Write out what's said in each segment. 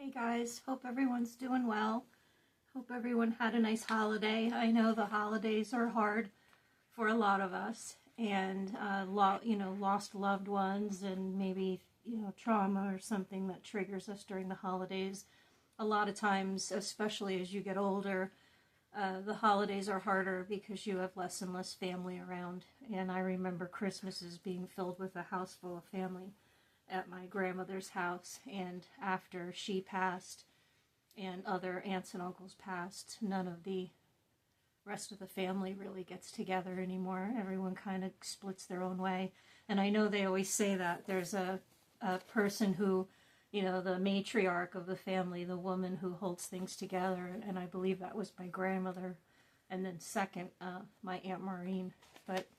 Hey guys, hope everyone's doing well. Hope everyone had a nice holiday. I know the holidays are hard for a lot of us, and lost loved ones, and maybe trauma or something that triggers us during the holidays. A lot of times, especially as you get older, the holidays are harder because you have less and less family around. And I remember Christmases being filled with a house full of family at my grandmother's house, and after she passed and other aunts and uncles passed, none of the rest of the family really gets together anymore. Everyone kind of splits their own way. And I know they always say that there's a person who, the matriarch of the family, the woman who holds things together, and I believe that was my grandmother, and then second, my Aunt Maureen. But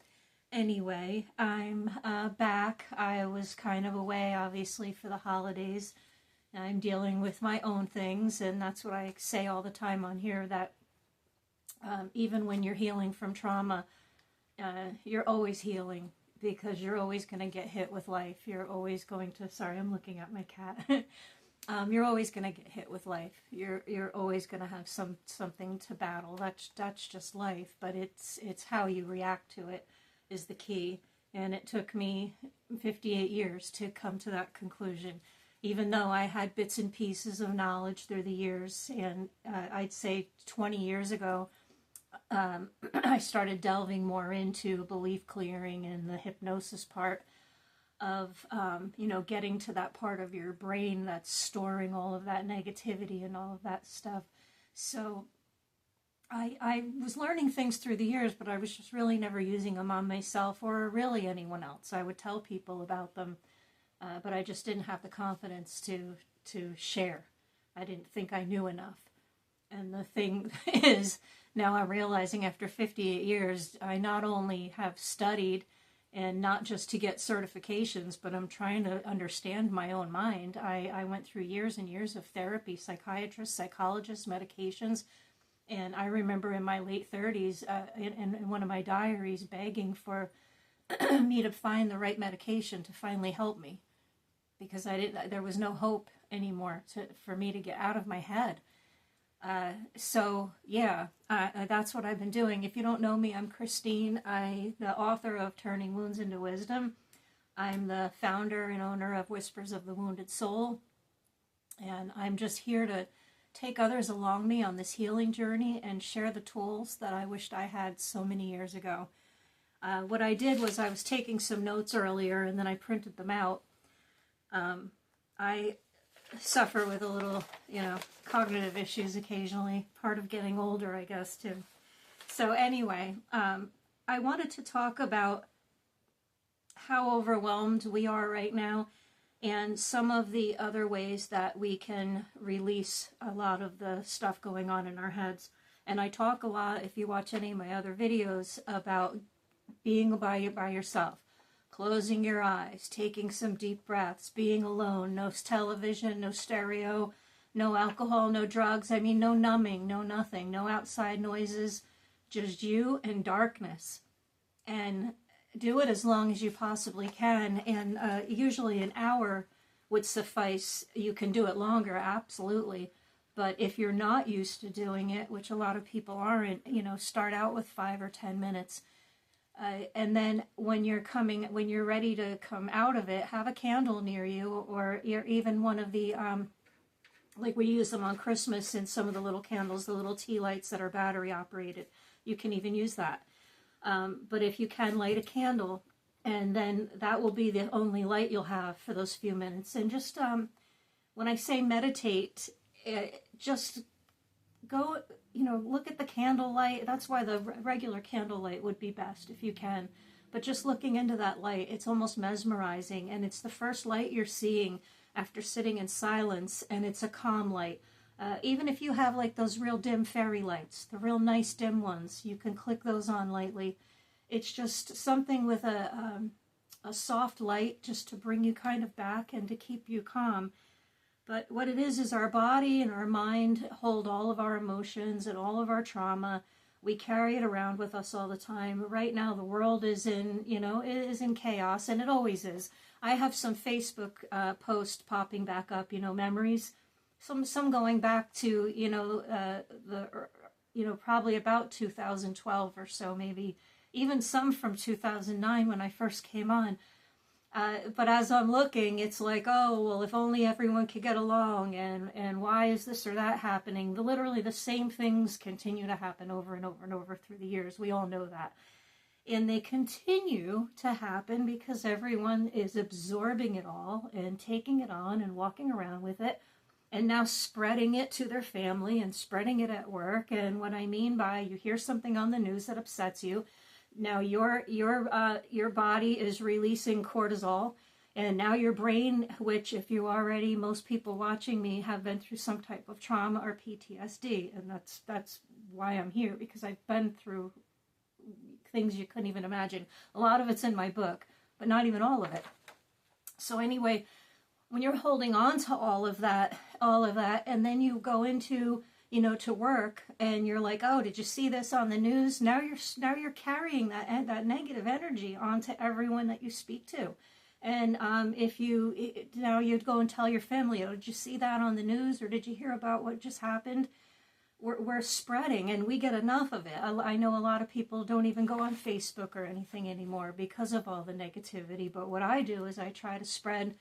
anyway, I'm back. I was kind of away, obviously, for the holidays. I'm dealing with my own things, and that's what I say all the time on here, that even when you're healing from trauma, you're always healing, because you're always going to get hit with life. You're always going to, sorry, I'm looking at my cat. You're always going to get hit with life. You're always going to have something to battle. That's just life, but it's how you react to it is the key. And it took me 58 years to come to that conclusion, even though I had bits and pieces of knowledge through the years. And I'd say 20 years ago, I started delving more into belief clearing and the hypnosis part of, getting to that part of your brain that's storing all of that negativity and all of that stuff. So I was learning things through the years, but I was just really never using them on myself or really anyone else. I would tell people about them, but I just didn't have the confidence to share. I didn't think I knew enough. And the thing is, now I'm realizing after 58 years, I not only have studied, and not just to get certifications, but I'm trying to understand my own mind. I went through years and years of therapy, psychiatrists, psychologists, medications. And I remember in my late 30s, in one of my diaries, begging for me to find the right medication to finally help me, because there was no hope anymore for me to get out of my head. That's what I've been doing. If you don't know me, I'm Christine. The author of Turning Wounds into Wisdom. I'm the founder and owner of Whispers of the Wounded Soul. And I'm just here to take others along me on this healing journey and share the tools that I wished I had so many years ago. What I did was I was taking some notes earlier, and then I printed them out. I suffer with a little, cognitive issues occasionally, part of getting older, I guess, too. So anyway, I wanted to talk about how overwhelmed we are right now, and some of the other ways that we can release a lot of the stuff going on in our heads. And I talk a lot, if you watch any of my other videos, about being by yourself, closing your eyes, taking some deep breaths, being alone, no television, no stereo, no alcohol, no drugs. I mean, no numbing, no nothing, no outside noises, just you and darkness. And do it as long as you possibly can, and usually an hour would suffice. You can do it longer, absolutely. But if you're not used to doing it, which a lot of people aren't, start out with 5 or 10 minutes. And then when you're ready to come out of it, have a candle near you, or even one of the, like we use them on Christmas in some of the little candles, the little tea lights that are battery operated. You can even use that. But if you can, light a candle, and then that will be the only light you'll have for those few minutes. And just, when I say meditate, just go, look at the candlelight. That's why the regular candlelight would be best if you can. But just looking into that light, it's almost mesmerizing. And it's the first light you're seeing after sitting in silence, and it's a calm light. Even if you have like those real dim fairy lights, the real nice dim ones, you can click those on lightly. It's just something with a soft light just to bring you kind of back and to keep you calm. But what it is our body and our mind hold all of our emotions and all of our trauma. We carry it around with us all the time. Right now, the world is in chaos, and it always is. I have some Facebook posts popping back up, memories. some going back to, probably about 2012 or so, maybe even some from 2009 when I first came on. But as I'm looking, it's like, oh, well, if only everyone could get along, and why is this or that happening? Literally the same things continue to happen over and over and over through the years. We all know that. And they continue to happen because everyone is absorbing it all and taking it on and walking around with it, and now spreading it to their family and spreading it at work. And what I mean by, you hear something on the news that upsets you, now your body is releasing cortisol, and now your brain, which if you already, most people watching me have been through some type of trauma or PTSD, and that's why I'm here, because I've been through things you couldn't even imagine. A lot of it's in my book, but not even all of it. So anyway, when you're holding on to all of that, and then you go into, to work, and you're like, oh, did you see this on the news? Now you're carrying that negative energy onto everyone that you speak to. And now you'd go and tell your family, oh, did you see that on the news? Or did you hear about what just happened? We're spreading, and we get enough of it. I know a lot of people don't even go on Facebook or anything anymore because of all the negativity. But what I do is I try to spread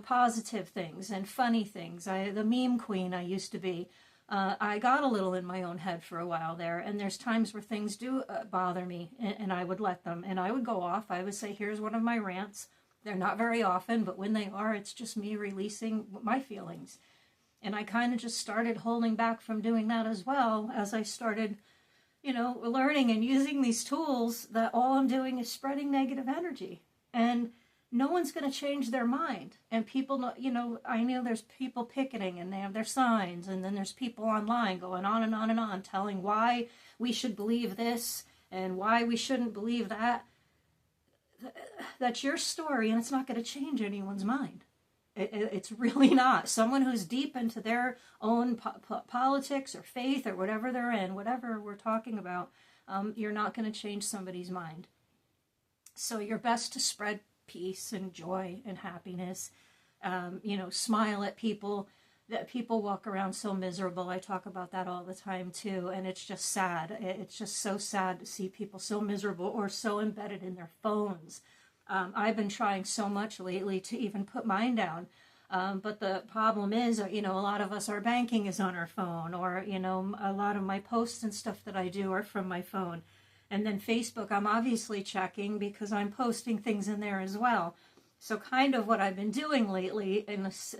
positive things and funny things. The meme queen I used to be. I got a little in my own head for a while there, and there's times where things do bother me, and I would let them, and I would go off. I would say, here's one of my rants. They're not very often, but when they are, it's just me releasing my feelings. And I kind of just started holding back from doing that as well as I started, learning and using these tools, that all I'm doing is spreading negative energy. And no one's going to change their mind. And people, I know there's people picketing and they have their signs, and then there's people online going on and on and on telling why we should believe this and why we shouldn't believe that. That's your story, and it's not going to change anyone's mind. It's really not. Someone who's deep into their own politics or faith or whatever they're in, whatever we're talking about, you're not going to change somebody's mind. So you're best to spread peace and joy and happiness. Smile at people. That people walk around so miserable. I talk about that all the time too, and it's just sad. It's just so sad to see people so miserable or so embedded in their phones. I've been trying so much lately to even put mine down. But the problem is, a lot of us, our banking is on our phone, or, a lot of my posts and stuff that I do are from my phone. And then Facebook, I'm obviously checking because I'm posting things in there as well. So kind of what I've been doing lately, it's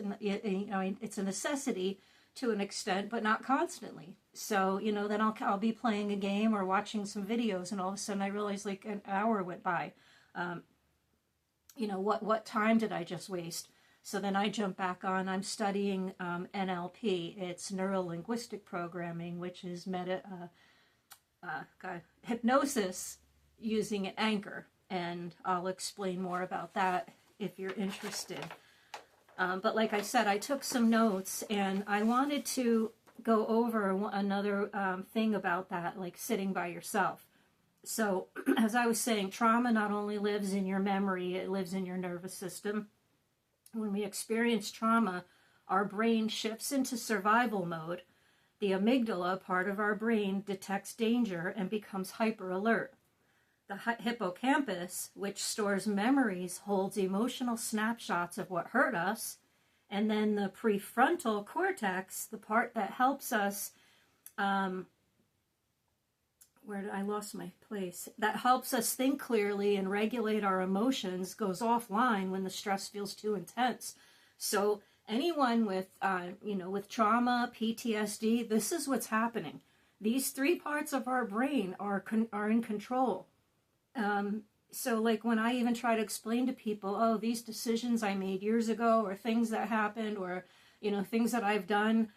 a necessity to an extent, but not constantly. So, then I'll be playing a game or watching some videos, and all of a sudden I realize like an hour went by. What time did I just waste? So then I jump back on. I'm studying NLP. It's neuro-linguistic programming, which is hypnosis using an anchor. And I'll explain more about that if you're interested. But like I said, I took some notes, and I wanted to go over another thing about that, like sitting by yourself. So, as I was saying, trauma not only lives in your memory, it lives in your nervous system. When we experience trauma, our brain shifts into survival mode. The amygdala, part of our brain, detects danger and becomes hyper alert. The hippocampus, which stores memories, holds emotional snapshots of what hurt us. And then the prefrontal cortex, the part that helps us... I lost my place. That helps us think clearly and regulate our emotions, goes offline when the stress feels too intense. So anyone with trauma, PTSD, this is what's happening. These three parts of our brain are in control. So like when I even try to explain to people, oh, these decisions I made years ago, or things that happened, or things that I've done.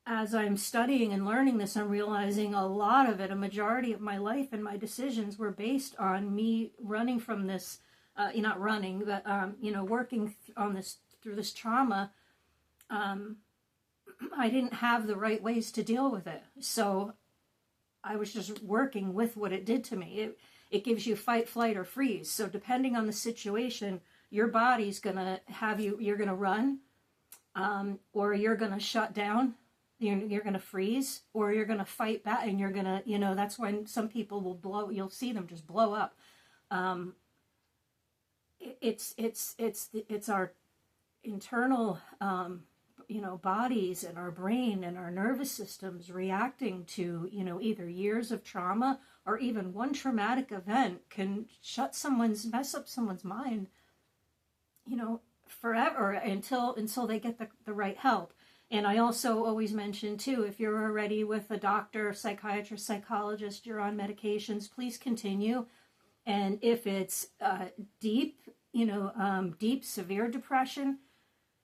As I'm studying and learning this, I'm realizing a lot of it, a majority of my life and my decisions were based on me running from this, not running, but, working on this, through this trauma. I didn't have the right ways to deal with it. So I was just working with what it did to me. It gives you fight, flight, or freeze. So depending on the situation, your body's going to have you're going to run, or you're going to shut down, you're going to freeze, or you're going to fight back, and you're going to, that's when some people will blow, you'll see them just blow up. It's our internal, bodies and our brain and our nervous systems reacting to, either years of trauma, or even one traumatic event can mess up someone's mind, forever, until they get the right help. And I also always mention too, if you're already with a doctor, psychiatrist, psychologist, you're on medications, please continue. And if it's deep, severe depression,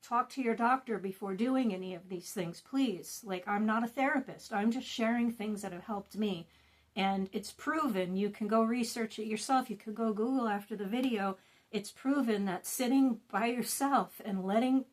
talk to your doctor before doing any of these things, please. Like, I'm not a therapist. I'm just sharing things that have helped me. And it's proven. You can go research it yourself. You can go Google after the video. It's proven that sitting by yourself and letting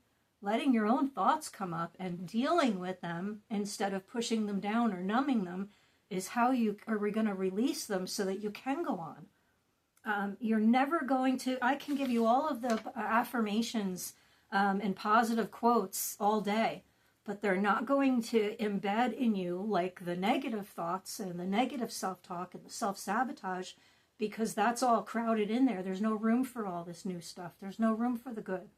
your own thoughts come up and dealing with them instead of pushing them down or numbing them is how you are going to release them so that you can go on. You're never going to, I can give you all of the affirmations and positive quotes all day, but they're not going to embed in you like the negative thoughts and the negative self-talk and the self-sabotage, because that's all crowded in there. There's no room for all this new stuff. There's no room for the good.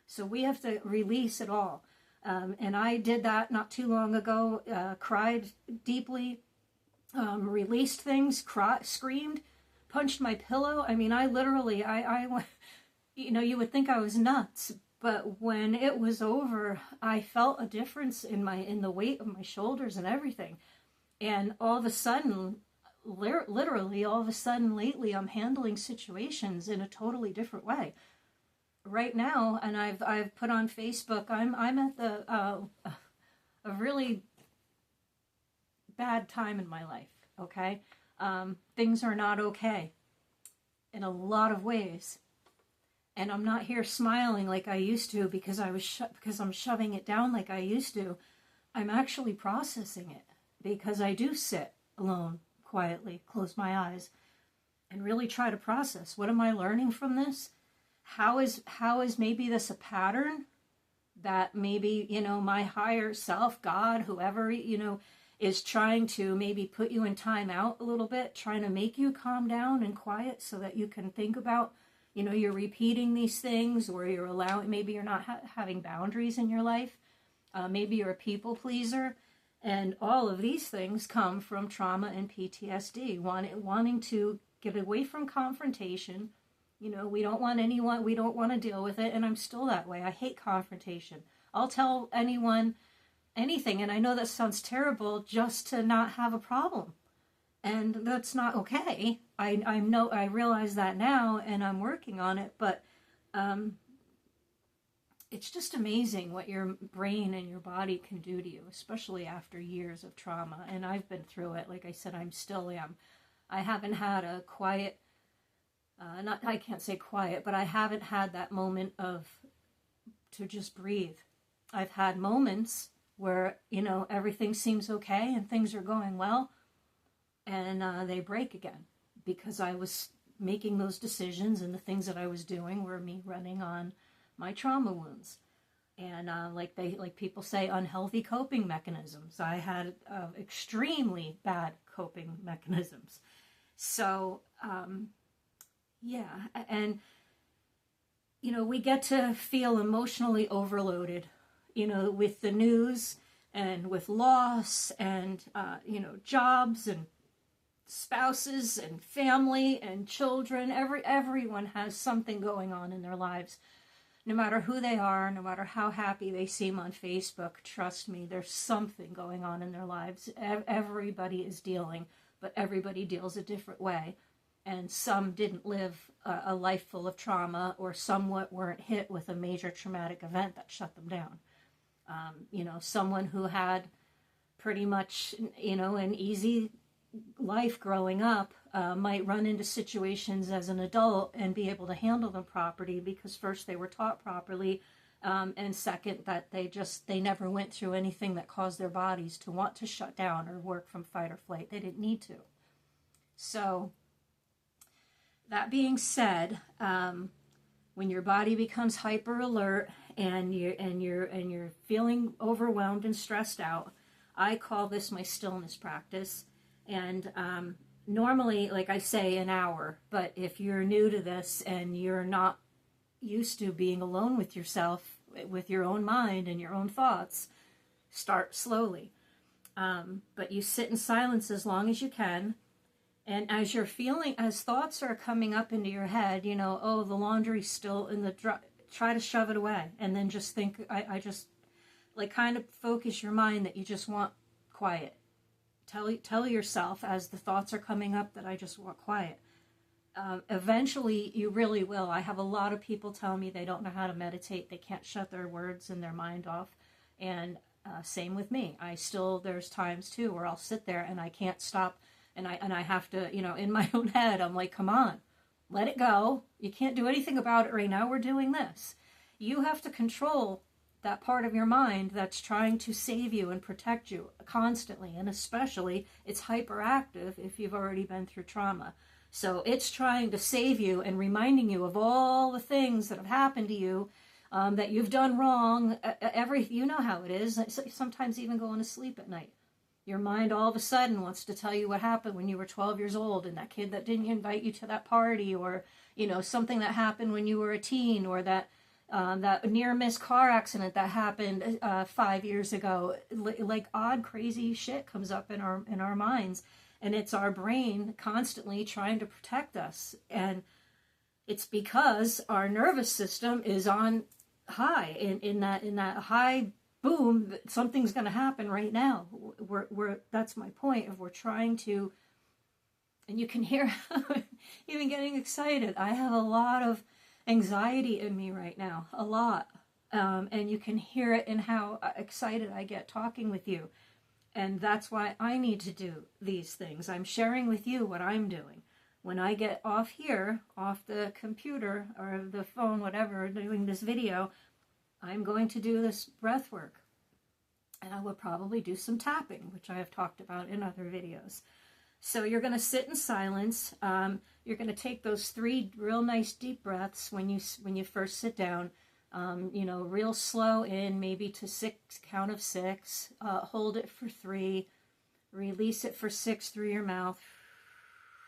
So we have to release it all. And I did that not too long ago, cried deeply, released things, screamed, punched my pillow. I mean, I literally, you would think I was nuts, but when it was over, I felt a difference in the weight of my shoulders and everything. And all of a sudden, literally all of a sudden lately, I'm handling situations in a totally different way. Right now, and I've put on Facebook, I'm at a really bad time in my life, okay? Things are not okay in a lot of ways. And I'm not here smiling like I used to because I'm shoving it down like I used to. I'm actually processing it because I do sit alone, quietly, close my eyes, and really try to process. What am I learning from this? How is maybe this a pattern that maybe, my higher self, God, whoever, is trying to maybe put you in time out a little bit, trying to make you calm down and quiet so that you can think about, you're repeating these things, or you're allowing, maybe you're not having boundaries in your life. Maybe you're a people pleaser. And all of these things come from trauma and PTSD, wanting to get away from confrontation. We don't want to deal with it, and I'm still that way. I hate confrontation. I'll tell anyone anything, and I know that sounds terrible, just to not have a problem. And that's not okay. I realize that now, and I'm working on it, but it's just amazing what your brain and your body can do to you, especially after years of trauma. And I've been through it. Like I said, I still am. I haven't had a quiet, I can't say quiet, but I haven't had that moment to just breathe. I've had moments where, everything seems okay and things are going well, and they break again because I was making those decisions, and the things that I was doing were me running on my trauma wounds. And like people say, unhealthy coping mechanisms. I had extremely bad coping mechanisms. So, yeah, and, we get to feel emotionally overloaded, with the news and with loss and, jobs and spouses and family and children. Everyone has something going on in their lives. No matter who they are, no matter how happy they seem on Facebook, trust me, there's something going on in their lives. Everybody is dealing, but everybody deals a different way. And some didn't live a life full of trauma, or somewhat weren't hit with a major traumatic event that shut them down. Someone who had pretty much, an easy life growing up might run into situations as an adult and be able to handle them properly, because first they were taught properly, and second that they never went through anything that caused their bodies to want to shut down or work from fight or flight. They didn't need to. So that being said, when your body becomes hyper alert and you're feeling overwhelmed and stressed out, I call this my stillness practice. And normally, like I say, an hour. But if you're new to this and you're not used to being alone with yourself, with your own mind and your own thoughts, start slowly. But you sit in silence as long as you can. And as you're feeling, as thoughts are coming up into your head, you know, oh, the laundry's still in the try to shove it away. And then just think, I just, like, kind of focus your mind that you just want quiet. Tell yourself as the thoughts are coming up that I just want quiet. Eventually, you really will. I have a lot of people tell me they don't know how to meditate. They can't shut their words and their mind off. And same with me. There's times too where I'll sit there and I can't stop. And I have to, you know, in my own head, I'm like, come on, let it go. You can't do anything about it right now. We're doing this. You have to control that part of your mind that's trying to save you and protect you constantly. And especially, it's hyperactive if you've already been through trauma. So it's trying to save you and reminding you of all the things that have happened to you, that you've done wrong. You know how it is. Sometimes even going to sleep at night. Your mind all of a sudden wants to tell you what happened when you were 12 years old and that kid that didn't invite you to that party, or, you know, something that happened when you were a teen, or that near-miss car accident that happened 5 years ago. Like odd, crazy shit comes up in our minds, and it's our brain constantly trying to protect us. And it's because our nervous system is on high, in that high boom, something's going to happen right now. That's my point. If we're trying to, and you can hear even getting excited. I have a lot of anxiety in me right now, a lot, and you can hear it in how excited I get talking with you. And that's why I need to do these things. I'm sharing with you what I'm doing. When I get off here, off the computer or the phone, whatever, doing this video, I'm going to do this breath work. And I will probably do some tapping, which I have talked about in other videos. So you're going to sit in silence. You're going to take those 3 real nice deep breaths when you first sit down. You know, real slow in, maybe to 6, count of 6. Hold it for 3. Release it for 6 through your mouth.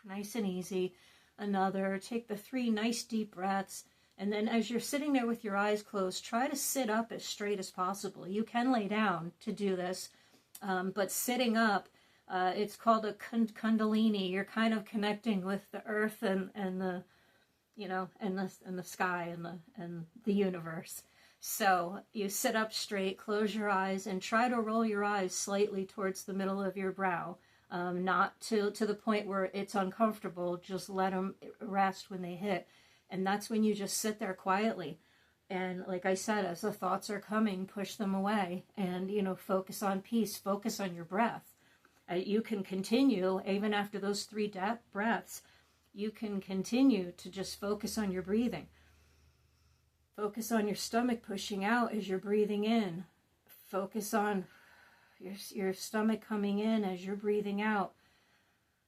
Nice and easy. Another. Take the 3 nice deep breaths. And then as you're sitting there with your eyes closed, try to sit up as straight as possible. You can lay down to do this, but sitting up, it's called a kundalini. You're kind of connecting with the earth and the, you know, and the sky and the universe. So you sit up straight, close your eyes, and try to roll your eyes slightly towards the middle of your brow. Not to the point where it's uncomfortable. Just let them rest when they hit. And that's when you just sit there quietly. And like I said, as the thoughts are coming, push them away. And, you know, focus on peace. Focus on your breath. You can continue, even after those 3 breaths, you can continue to just focus on your breathing. Focus on your stomach pushing out as you're breathing in. Focus on your stomach coming in as you're breathing out.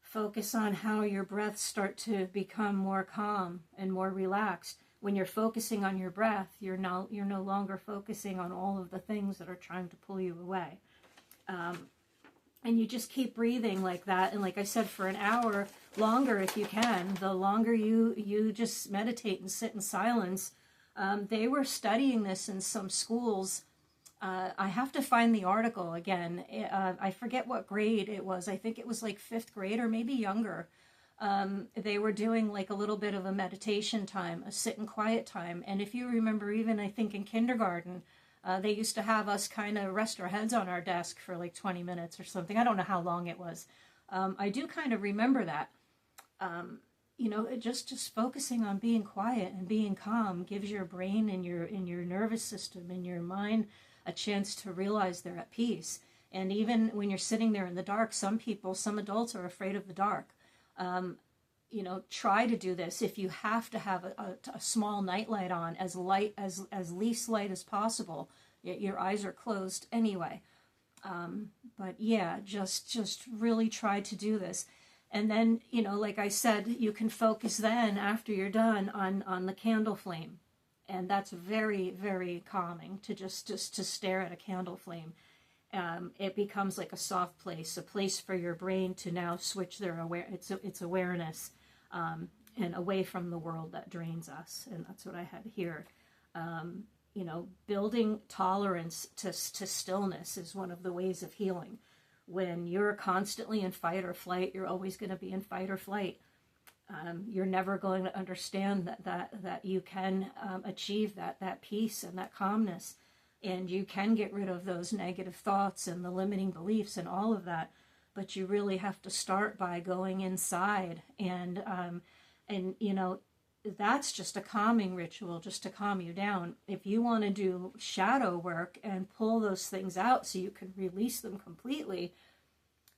Focus on how your breaths start to become more calm and more relaxed. When you're focusing on your breath, you're no longer focusing on all of the things that are trying to pull you away. And you just keep breathing like that. And like I said, for an hour longer if you can, the longer you just meditate and sit in silence. They were studying this in some schools. I have to find the article again. I forget what grade it was. I think it was like 5th grade or maybe younger. They were doing like a little bit of a meditation time, a sit and quiet time. And if you remember, even I think in kindergarten, they used to have us kind of rest our heads on our desk for like 20 minutes or something. I don't know how long it was. I do kind of remember that. You know, just focusing on being quiet and being calm gives your brain and your nervous system and your mind a chance to realize they're at peace. And even when you're sitting there in the dark, some adults are afraid of the dark. You know, try to do this. If you have to have a small nightlight on, as least light as possible, your eyes are closed anyway. But yeah, just really try to do this. And then, you know, like I said, you can focus then after you're done on the candle flame. And that's very, very calming to just to stare at a candle flame. It becomes like a soft place, a place for your brain to now switch their its awareness and away from the world that drains us. And that's what I had here. Building tolerance to stillness is one of the ways of healing. When you're constantly in fight or flight, you're always going to be in fight or flight. You're never going to understand that you can achieve that peace and that calmness, and you can get rid of those negative thoughts and the limiting beliefs and all of that. But you really have to start by going inside, and that's just a calming ritual, just to calm you down. If you want to do shadow work and pull those things out so you can release them completely,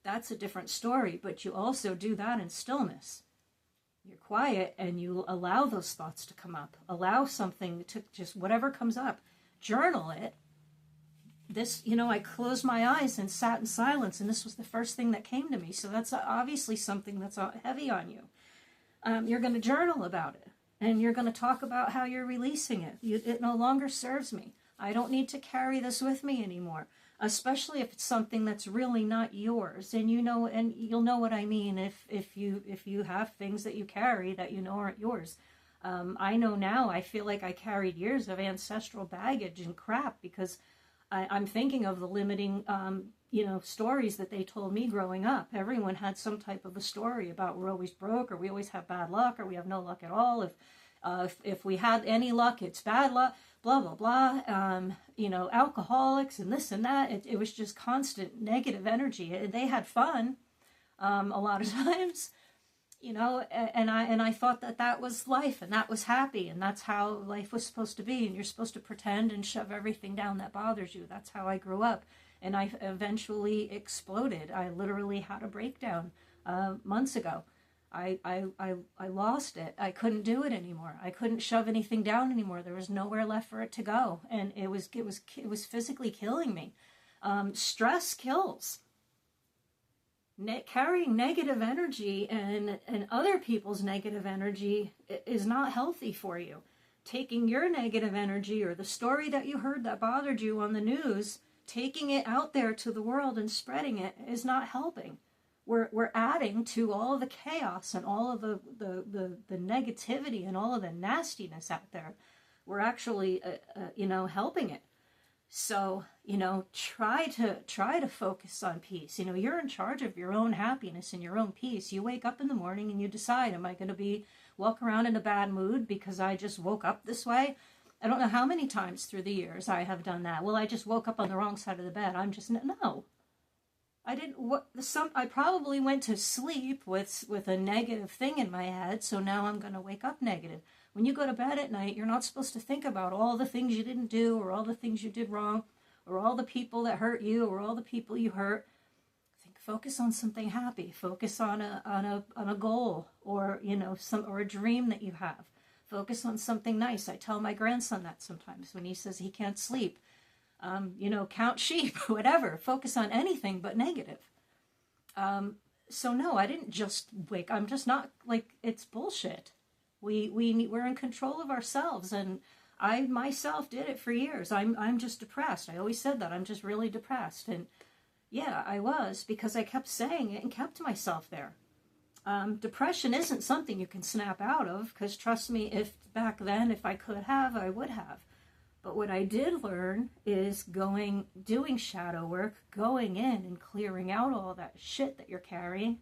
that's a different story. But you also do that in stillness. You're quiet and you allow those thoughts to come up. Allow something to just, whatever comes up, journal it. I closed my eyes and sat in silence, and this was the first thing that came to me. So that's obviously something that's heavy on you. You're going to journal about it, and you're going to talk about how you're releasing it. It no longer serves me. I don't need to carry this with me anymore, especially if it's something that's really not yours. And you'll know what I mean if you have things that you carry that aren't yours. I know now, I feel like I carried years of ancestral baggage and crap because I'm thinking of the limiting stories that they told me growing up. Everyone had some type of a story about we're always broke, or we always have bad luck, or we have no luck at all. If we had any luck, it's bad luck, blah, blah, blah. Alcoholics and this and that. It was just constant negative energy. They had fun a lot of times, and I thought that was life, and that was happy, and that's how life was supposed to be. And you're supposed to pretend and shove everything down that bothers you. That's how I grew up. And I eventually exploded. I literally had a breakdown months ago. I lost it. I couldn't do it anymore. I couldn't shove anything down anymore. There was nowhere left for it to go, and it was physically killing me. Stress kills. Carrying negative energy and other people's negative energy is not healthy for you. Taking your negative energy or the story that you heard that bothered you on the news, taking it out there to the world and spreading it is not helping. We're adding to all of the chaos and all of the negativity and all of the nastiness out there. We're actually, helping it. So, try to focus on peace. You're in charge of your own happiness and your own peace. You wake up in the morning and you decide, am I going to walk around in a bad mood because I just woke up this way? I don't know how many times through the years I have done that. Well, I just woke up on the wrong side of the bed. No. I didn't. I probably went to sleep with a negative thing in my head, so now I'm going to wake up negative. When you go to bed at night, you're not supposed to think about all the things you didn't do, or all the things you did wrong, or all the people that hurt you, or all the people you hurt. Focus on something happy. Focus on a goal, or or a dream that you have. Focus on something nice. I tell my grandson that sometimes when he says he can't sleep. Count sheep, whatever. Focus on anything but negative. So no, I didn't just wake. I'm just not it's bullshit. We're in control of ourselves, and I myself did it for years. I'm just depressed. I always said that I'm just really depressed, and yeah, I was, because I kept saying it and kept myself there. Depression isn't something you can snap out of, because trust me, if back then, if I could have, I would have. But what I did learn is doing shadow work, going in and clearing out all that shit that you're carrying.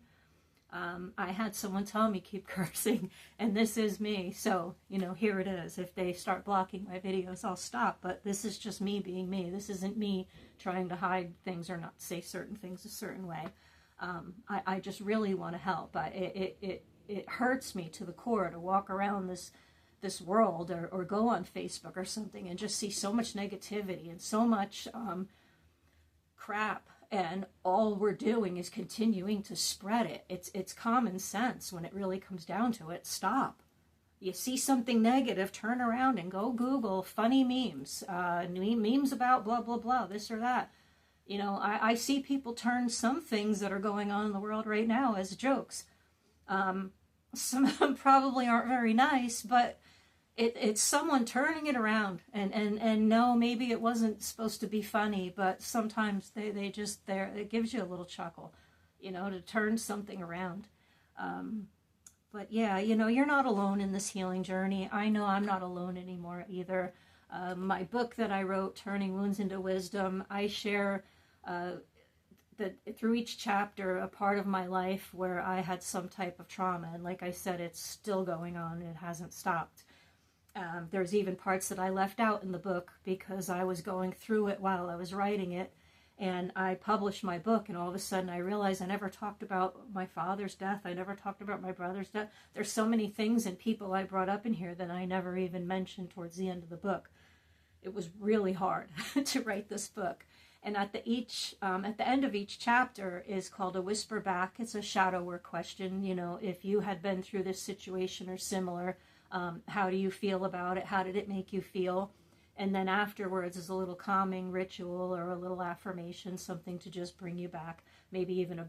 I had someone tell me, keep cursing, and this is me. So, here it is. If they start blocking my videos, I'll stop. But this is just me being me. This isn't me trying to hide things or not say certain things a certain way. I just really want to help. It hurts me to the core to walk around this world or go on Facebook or something and just see so much negativity and so much crap, and all we're doing is continuing to spread it. It's common sense when it really comes down to it. Stop. You see something negative, turn around and go Google funny memes, memes about blah, blah, blah, this or that. I see people turn some things that are going on in the world right now as jokes. Some of them probably aren't very nice, but it's someone turning it around, and no, maybe it wasn't supposed to be funny, but sometimes they just there, it gives you a little chuckle, to turn something around. But yeah, you're not alone in this healing journey. I know I'm not alone anymore either. My book that I wrote, Turning Wounds into Wisdom, I share that through each chapter a part of my life where I had some type of trauma, and like I said, it's still going on. It hasn't stopped. There's even parts that I left out in the book because I was going through it while I was writing it, and I published my book, and all of a sudden I realized I never talked about my father's death. I never talked about my brother's death. There's so many things and people I brought up in here that I never even mentioned towards the end of the book. It was really hard to write this book. And at the end of each chapter is called a whisper back. It's a shadow work question. If you had been through this situation or similar, how do you feel about it? How did it make you feel? And then afterwards is a little calming ritual or a little affirmation, something to just bring you back. Maybe even a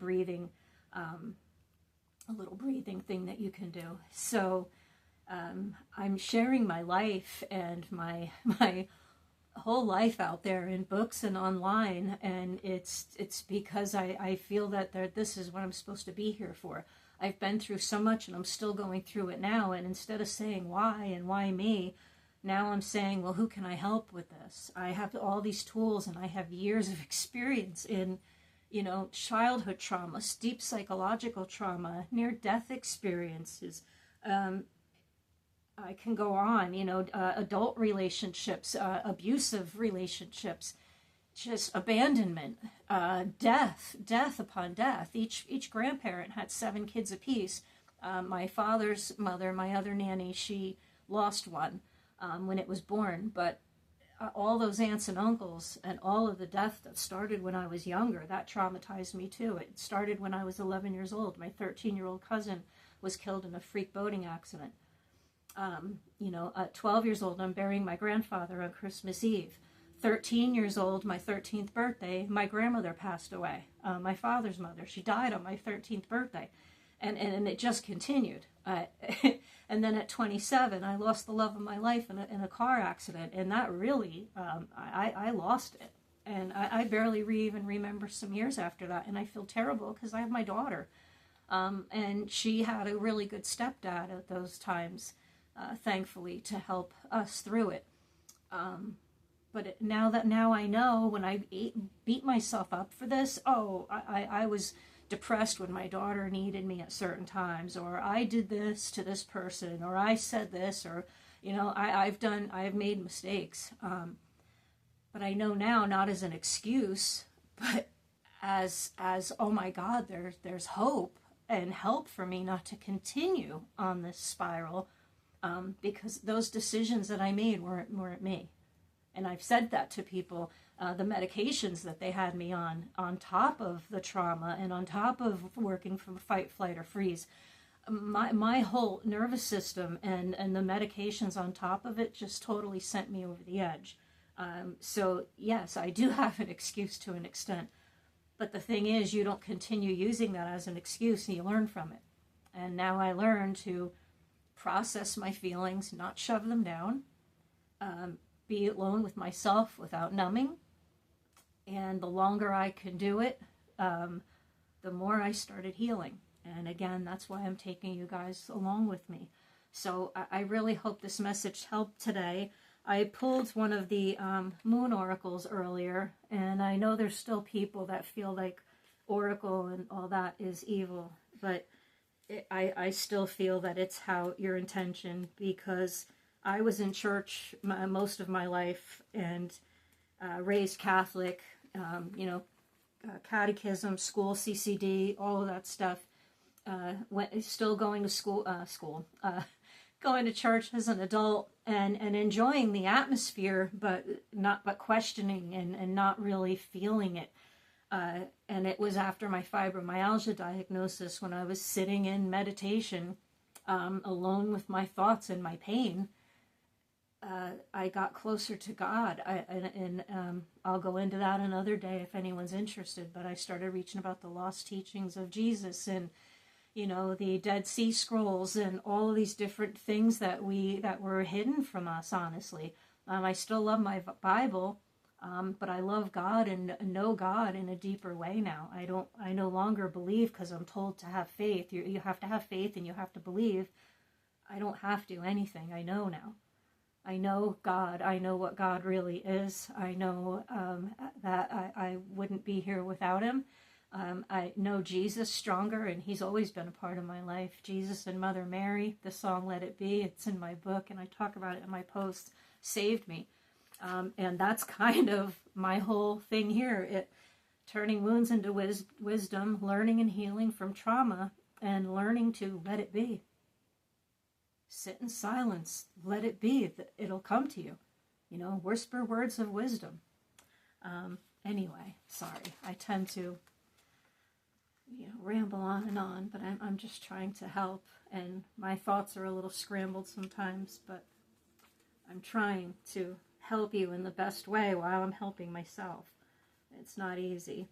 little breathing thing that you can do. So I'm sharing my life and my whole life out there in books and online, and it's because I feel that this is what I'm supposed to be here for. I've been through so much, and I'm still going through it now, and instead of saying why and why me, now I'm saying, well, who can I help with this? I have all these tools, and I have years of experience in childhood trauma, deep psychological trauma, near-death experiences. I can go on, adult relationships, abusive relationships, just abandonment, death upon death. Each grandparent had 7 kids apiece. My father's mother, my other nanny, she lost one when it was born, but all those aunts and uncles and all of the death that started when I was younger, that traumatized me too. It started when I was 11 years old. My 13-year-old cousin was killed in a freak boating accident. At 12 years old, I'm burying my grandfather on Christmas Eve. 13 years old, my 13th birthday, my grandmother passed away. My father's mother, she died on my 13th birthday. And it just continued. And then at 27, I lost the love of my life in a car accident. And that really, I lost it. And I barely even remember some years after that. And I feel terrible because I have my daughter. And she had a really good stepdad at those times. Thankfully, to help us through it. But now I know when I beat myself up for this, I was depressed when my daughter needed me at certain times, or I did this to this person, or I said this, or, I've made mistakes. But I know now, not as an excuse, but as oh my God, there's hope and help for me not to continue on this spiral. Because those decisions that I made weren't me. And I've said that to people, the medications that they had me on top of the trauma and on top of working from fight, flight, or freeze, my whole nervous system and the medications on top of it just totally sent me over the edge. So yes, I do have an excuse to an extent. But the thing is, you don't continue using that as an excuse, and you learn from it. And now I learn to process my feelings, not shove them down, be alone with myself without numbing. And the longer I can do it, the more I started healing. And again, that's why I'm taking you guys along with me. So I really hope this message helped today. I pulled one of the moon oracles earlier, and I know there's still people that feel like oracle and all that is evil, but I still feel that it's how your intention, because I was in church most of my life and raised Catholic, catechism, school, CCD, all of that stuff. Still going to school, going to church as an adult and enjoying the atmosphere, but questioning and not really feeling it. And it was after my fibromyalgia diagnosis, when I was sitting in meditation, alone with my thoughts and my pain, I got closer to God. I'll go into that another day if anyone's interested, but I started reaching about the lost teachings of Jesus, and you know, the Dead Sea Scrolls and all of these different things that were hidden from us, honestly. I still love my Bible, but I love God and know God in a deeper way now. I no longer believe because I'm told to have faith. You have to have faith and you have to believe. I don't have to anything. I know now. I know God. I know what God really is. I know that I wouldn't be here without him. I know Jesus stronger, and he's always been a part of my life. Jesus and Mother Mary, the song Let It Be, it's in my book, and I talk about it in my posts, saved me. And that's kind of my whole thing here. Turning wounds into wisdom, learning and healing from trauma, and learning to let it be. Sit in silence. Let it be. It'll come to you. You know, whisper words of wisdom. Anyway, sorry. I tend to, ramble on, but I'm just trying to help. And my thoughts are a little scrambled sometimes, but I'm trying to help you in the best way while I'm helping myself. It's not easy.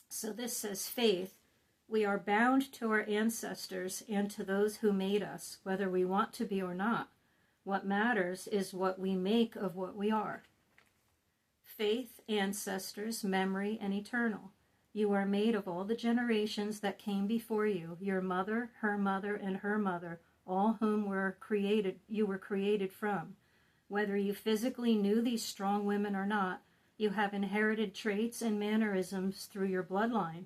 So this says faith. We are bound to our ancestors and to those who made us, whether we want to be or not. What matters is what we make of what we are. Faith, ancestors, memory, and eternal. You are made of all the generations that came before you, your mother, and her mother, all whom you were created from. Whether you physically knew these strong women or not, you have inherited traits and mannerisms through your bloodline.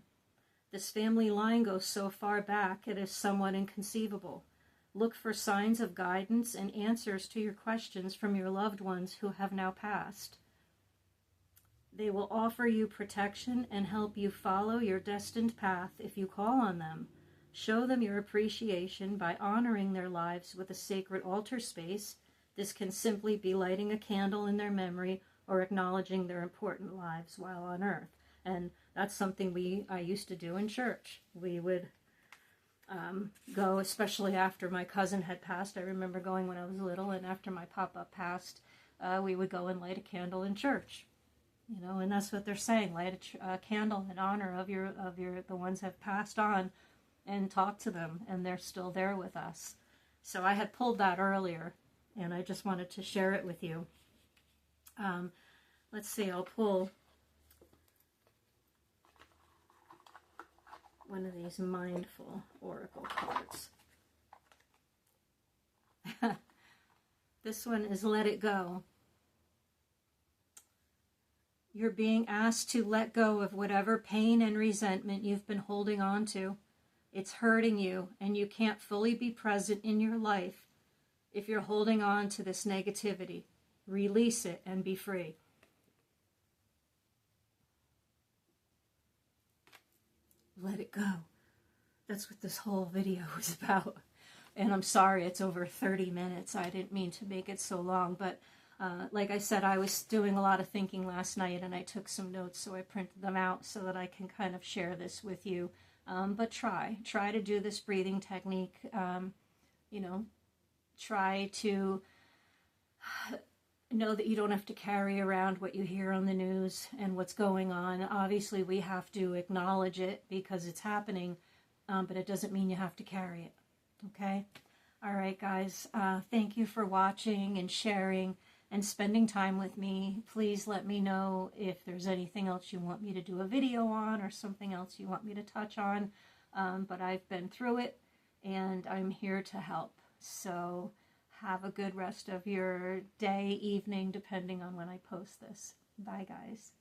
This family line goes so far back it is somewhat inconceivable. Look for signs of guidance and answers to your questions from your loved ones who have now passed. They will offer you protection and help you follow your destined path if you call on them. Show them your appreciation by honoring their lives with a sacred altar space. This can simply be lighting a candle in their memory or acknowledging their important lives while on earth. And that's something I used to do in church. We would go, especially after my cousin had passed. I remember going when I was little, and after my papa passed, we would go and light a candle in church. And that's what they're saying: light a candle in honor of the ones that have passed on, and talk to them, and they're still there with us. So I had pulled that earlier, and I just wanted to share it with you. Let's see. I'll pull one of these mindful oracle cards. This one is Let It Go. You're being asked to let go of whatever pain and resentment you've been holding on to. It's hurting you, and you can't fully be present in your life if you're holding on to this negativity. Release it and be free. Let it go. That's what this whole video is about. And I'm sorry it's over 30 minutes. I didn't mean to make it so long, but like I said, I was doing a lot of thinking last night, and I took some notes, so I printed them out so that I can kind of share this with you. But try to do this breathing technique. Try to know that you don't have to carry around what you hear on the news and what's going on. Obviously, we have to acknowledge it because it's happening, but it doesn't mean you have to carry it. Okay? All right, guys. Thank you for watching and sharing and spending time with me. Please let me know if there's anything else you want me to do a video on or something else you want me to touch on. But I've been through it, and I'm here to help. So have a good rest of your day, evening, depending on when I post this. Bye, guys.